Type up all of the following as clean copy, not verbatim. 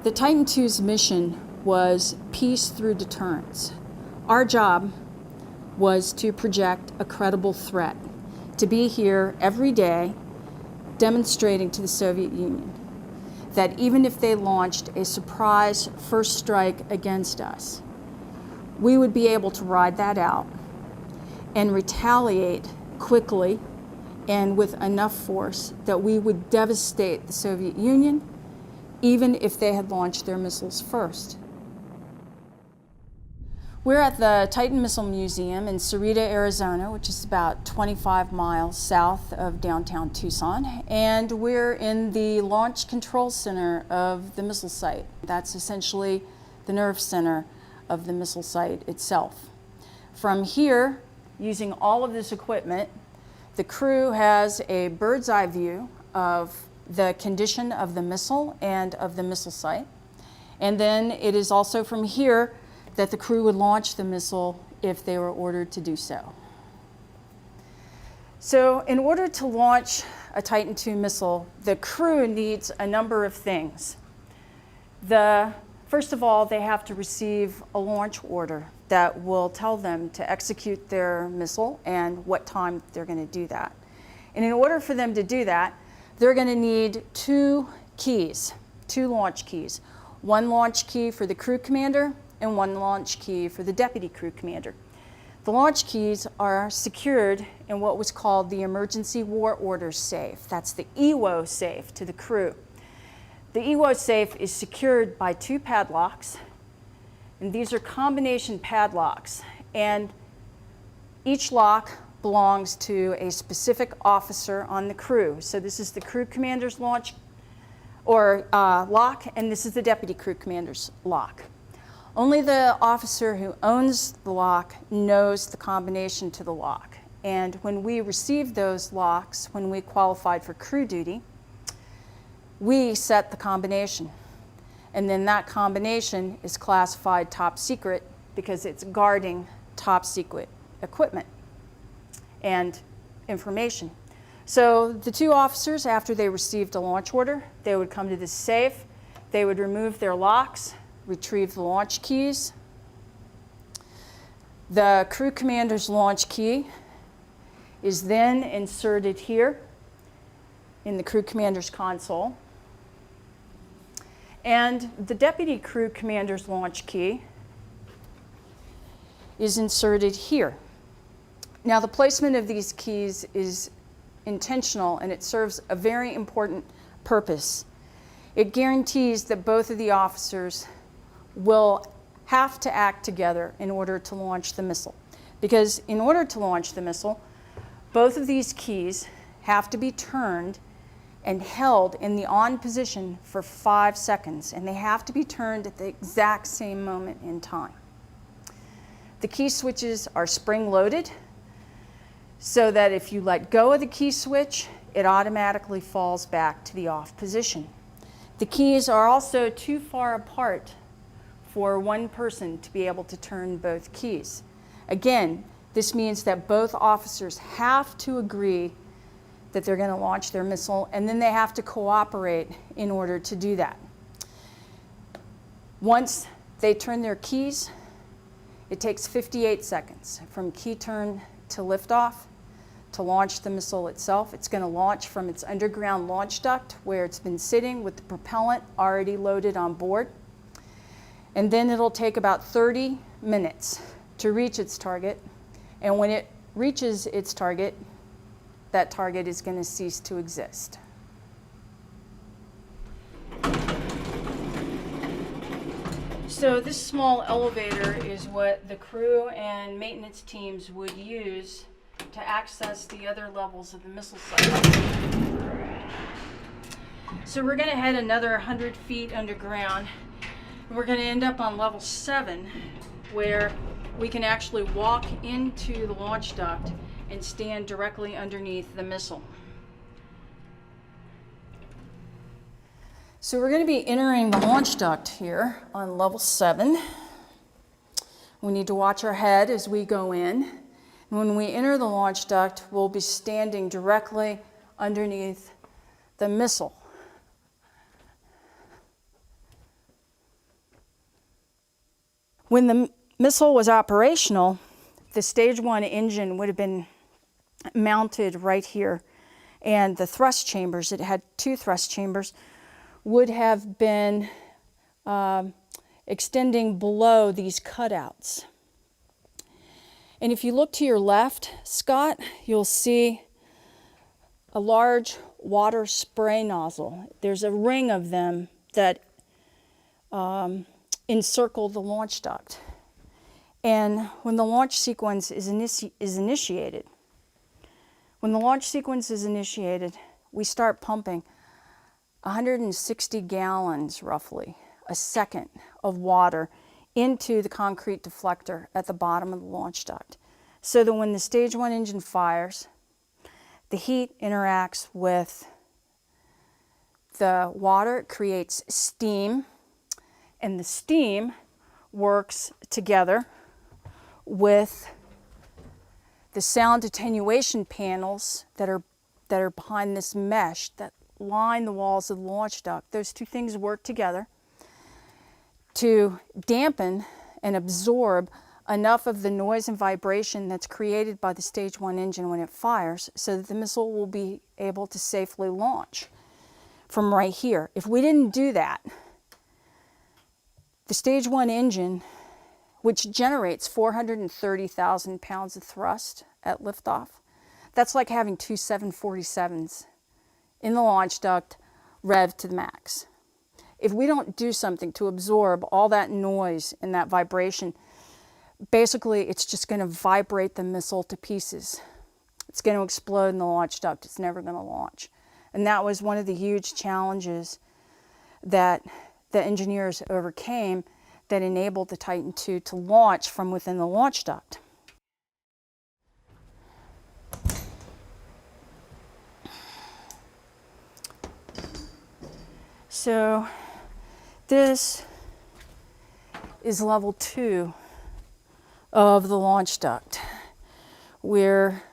The Titan II's mission was peace through deterrence. Our job was to project a credible threat, to be here every day demonstrating to the Soviet Union that even if they launched a surprise first strike against us, we would be able to ride that out and retaliate quickly and with enough force that we would devastate the Soviet Union even if they had launched their missiles first. We're at the Titan Missile Museum in Cerrito, Arizona, which is about 25 miles south of downtown Tucson, and we're in the Launch Control Center of the missile site. That's essentially the nerve center of the missile site itself. From here, using all of this equipment, the crew has a bird's eye view of the condition of the missile and of the missile site. And then it is also from here that the crew would launch the missile if they were ordered to do so. So in order to launch a Titan II missile, the crew needs a number of things. First of all, they have to receive a launch order that will tell them to execute their missile and what time they're going to do that. And in order for them to do that, they're going to need two launch keys. One launch key for the crew commander and one launch key for the deputy crew commander. The launch keys are secured in what was called the Emergency War Order safe. That's the EWO safe to the crew. The EWO safe is secured by two padlocks, and these are combination padlocks, and each lock belongs to a specific officer on the crew. So this is the crew commander's lock, and this is the deputy crew commander's lock. Only the officer who owns the lock knows the combination to the lock. And when we received those locks, when we qualified for crew duty, we set the combination. And then that combination is classified top secret because it's guarding top secret equipment and information. So the two officers, after they received a launch order, they would come to this safe, they would remove their locks, retrieve the launch keys. The crew commander's launch key is then inserted here in the crew commander's console. And the deputy crew commander's launch key is inserted here. Now, the placement of these keys is intentional, and it serves a very important purpose. It guarantees that both of the officers will have to act together in order to launch the missile. Because in order to launch the missile, both of these keys have to be turned and held in the on position for 5 seconds, and they have to be turned at the exact same moment in time. The key switches are spring-loaded, so that if you let go of the key switch, it automatically falls back to the off position. The keys are also too far apart for one person to be able to turn both keys. Again, this means that both officers have to agree that they're going to launch their missile, and then they have to cooperate in order to do that. Once they turn their keys, it takes 58 seconds from key turn to liftoff to launch the missile itself. It's going to launch from its underground launch duct where it's been sitting with the propellant already loaded on board. And then it'll take about 30 minutes to reach its target. And when it reaches its target, that target is going to cease to exist. So this small elevator is what the crew and maintenance teams would use to access the other levels of the missile site. So we're going to head another 100 feet underground. We're going to end up on level 7, where we can actually walk into the launch duct and stand directly underneath the missile. So we're going to be entering the launch duct here on level 7. We need to watch our head as we go in. When we enter the launch duct, we'll be standing directly underneath the missile. When the missile was operational, the stage 1 engine would have been mounted right here, and the thrust chambers, it had 2 thrust chambers, would have been extending below these cutouts. And if you look to your left, Scott, you'll see a large water spray nozzle. There's a ring of them that encircle the launch duct. And when the launch sequence is initiated, we start pumping 160 gallons, roughly, a second of water into the concrete deflector at the bottom of the launch duct. So that when the stage 1 engine fires, the heat interacts with the water, it creates steam, and the steam works together with the sound attenuation panels that are behind this mesh that line the walls of the launch duct. Those 2 things work together to dampen and absorb enough of the noise and vibration that's created by the stage 1 engine when it fires, so that the missile will be able to safely launch from right here. If we didn't do that, the stage 1 engine, which generates 430,000 pounds of thrust at liftoff, that's like having 2 747s in the launch duct revved to the max. If we don't do something to absorb all that noise and that vibration, basically it's just going to vibrate the missile to pieces. It's going to explode in the launch duct. It's never going to launch. And that was one of the huge challenges that the engineers overcame that enabled the Titan II to launch from within the launch duct. So this is level 2 of the launch duct. We're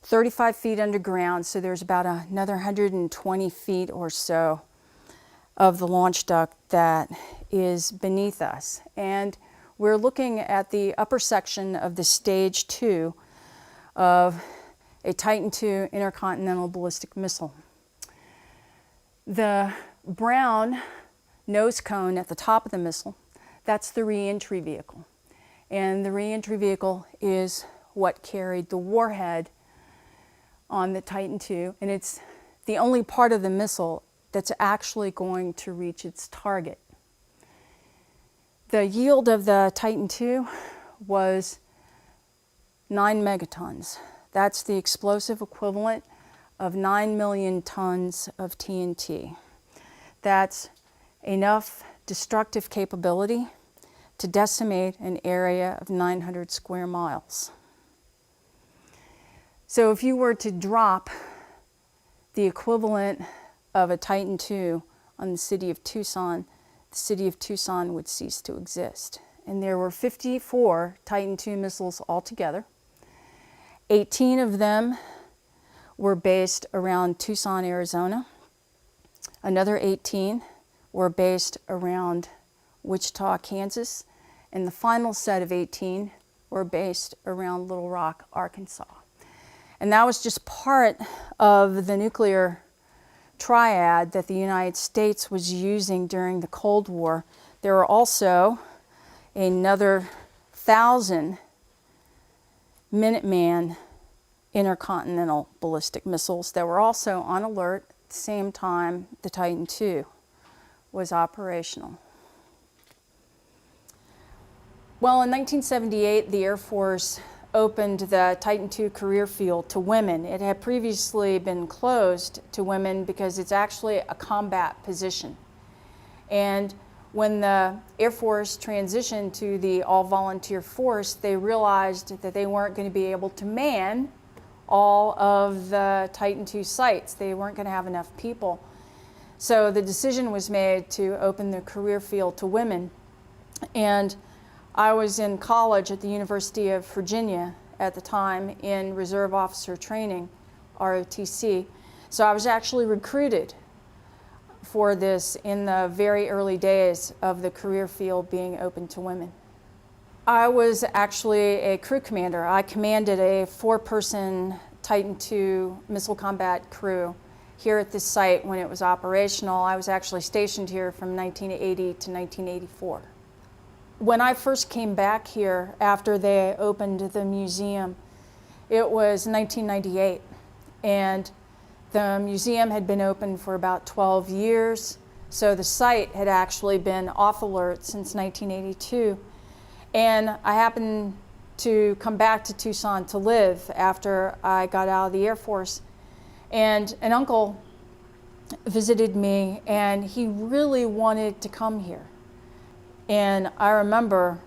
35 feet underground, so there's about another 120 feet or so of the launch duct that is beneath us. And we're looking at the upper section of the stage 2 of a Titan II intercontinental ballistic missile. The brown nose cone at the top of the missile, that's the re-entry vehicle. And the re-entry vehicle is what carried the warhead on the Titan II, and it's the only part of the missile that's actually going to reach its target. The yield of the Titan II was 9 megatons. That's the explosive equivalent of 9 million tons of TNT. That's enough destructive capability to decimate an area of 900 square miles. So if you were to drop the equivalent of a Titan II on the city of Tucson, the city of Tucson would cease to exist. And there were 54 Titan II missiles altogether. 18 of them were based around Tucson, Arizona. Another 18 were based around Wichita, Kansas. And the final set of 18 were based around Little Rock, Arkansas. And that was just part of the nuclear triad that the United States was using during the Cold War. There were also another 1,000 Minuteman intercontinental ballistic missiles that were also on alert at the same time the Titan II was operational. Well, in 1978, the Air Force opened the Titan II career field to women. It had previously been closed to women because it's actually a combat position. And when the Air Force transitioned to the all-volunteer force, they realized that they weren't going to be able to man all of the Titan II sites. They weren't going to have enough people. So the decision was made to open the career field to women. And I was in college at the University of Virginia at the time in reserve officer training, ROTC. So I was actually recruited for this in the very early days of the career field being open to women. I was actually a crew commander. I commanded a 4-person Titan II missile combat crew here at this site when it was operational. I was actually stationed here from 1980 to 1984. When I first came back here after they opened the museum, it was 1998, and the museum had been open for about 12 years, so the site had actually been off alert since 1982. And I happened to come back to Tucson to live after I got out of the Air Force. And an uncle visited me, and he really wanted to come here. And I remember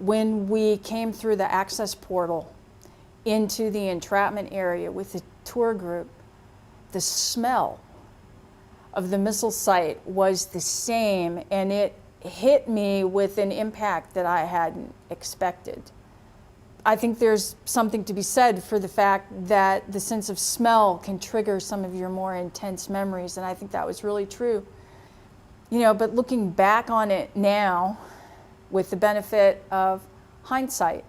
when we came through the access portal into the entrapment area with the tour group, the smell of the missile site was the same, and it hit me with an impact that I hadn't expected. I think there's something to be said for the fact that the sense of smell can trigger some of your more intense memories, and I think that was really true. You know, but looking back on it now, with the benefit of hindsight,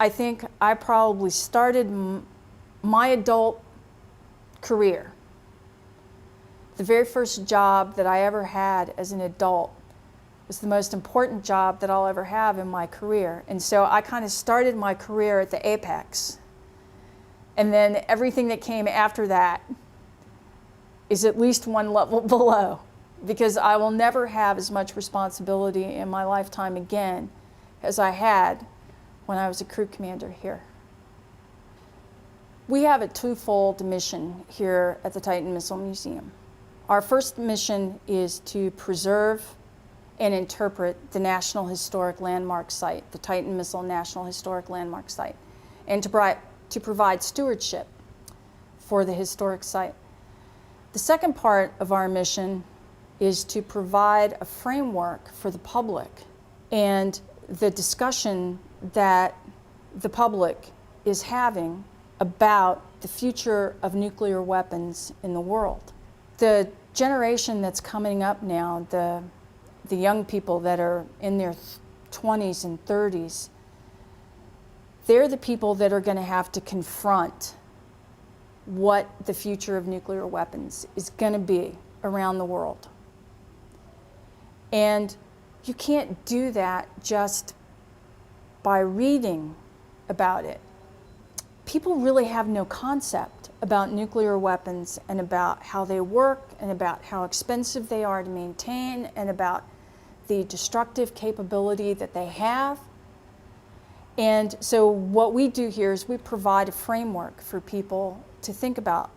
I think I probably started my adult career. The very first job that I ever had as an adult was the most important job that I'll ever have in my career. And so I kind of started my career at the apex. And then everything that came after that is at least one level below, because I will never have as much responsibility in my lifetime again as I had when I was a crew commander here. We have a twofold mission here at the Titan Missile Museum. Our first mission is to preserve and interpret the National Historic Landmark Site, the Titan Missile National Historic Landmark Site, and to provide stewardship for the historic site. The second part of our mission is to provide a framework for the public and the discussion that the public is having about the future of nuclear weapons in the world. The generation that's coming up now, the young people that are in their 20s and 30s, they're the people that are going to have to confront what the future of nuclear weapons is going to be around the world. And you can't do that just by reading about it. People really have no concept about nuclear weapons and about how they work and about how expensive they are to maintain and about the destructive capability that they have. And so what we do here is we provide a framework for people to think about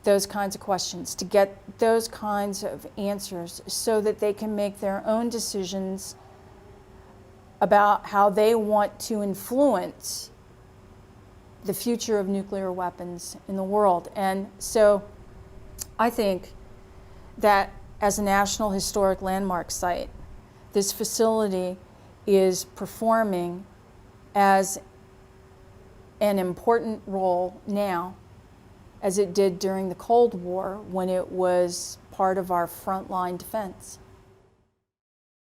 those kinds of questions, to get those kinds of answers so that they can make their own decisions about how they want to influence the future of nuclear weapons in the world. And so I think that as a National Historic Landmark Site, this facility is performing as an important role now as it did during the Cold War when it was part of our frontline defense.